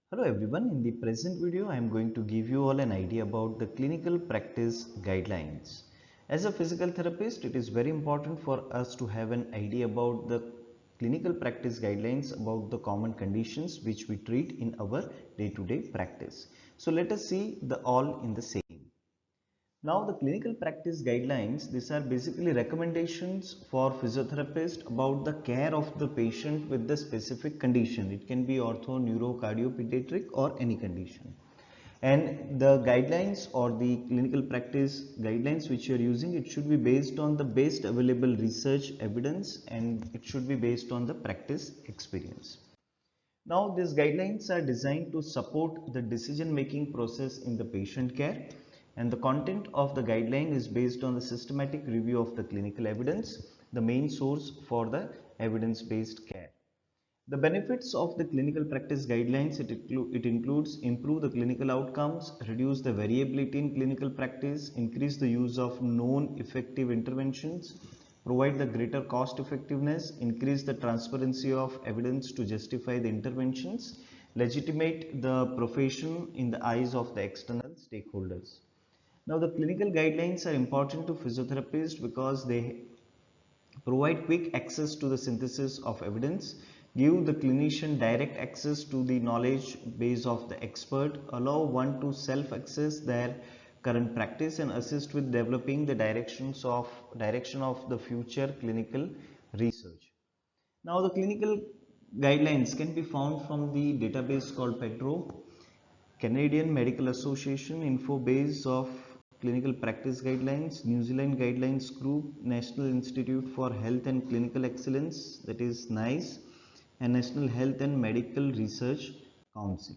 Hello everyone, in the present video I am going to give you all an idea about the clinical practice guidelines. As a physical therapist, it is very important for us to have an idea about the clinical practice guidelines about the common conditions which we treat in our day-to-day practice. So let us see the all in the same. Now the clinical practice guidelines, these are basically recommendations for physiotherapists about the care of the patient with the specific condition. It can be ortho, neuro, cardio, pediatric or any condition. And the guidelines or the clinical practice guidelines which you are using, it should be based on the best available research evidence and it should be based on the practice experience. Now these guidelines are designed to support the decision making process in the patient care, and the content of the guideline is based on the systematic review of the clinical evidence, the main source for the evidence based care. The benefits of the clinical practice guidelines, it includes improve the clinical outcomes, reduce the variability in clinical practice, increase the use of known effective interventions, provide the greater cost effectiveness, increase the transparency of evidence to justify the interventions, legitimate the profession in the eyes of the external stakeholders. Now the clinical guidelines are important to physiotherapists because they provide quick access to the synthesis of evidence, give the clinician direct access to the knowledge base of the expert, allow one to self-access their current practice and assist with developing the direction of the future clinical research. Now the clinical guidelines can be found from the database called PEDRO, Canadian Medical Association Infobase of Clinical Practice Guidelines, New Zealand Guidelines Group, National Institute for Health and Clinical Excellence, that is NICE, and National Health and Medical Research Council.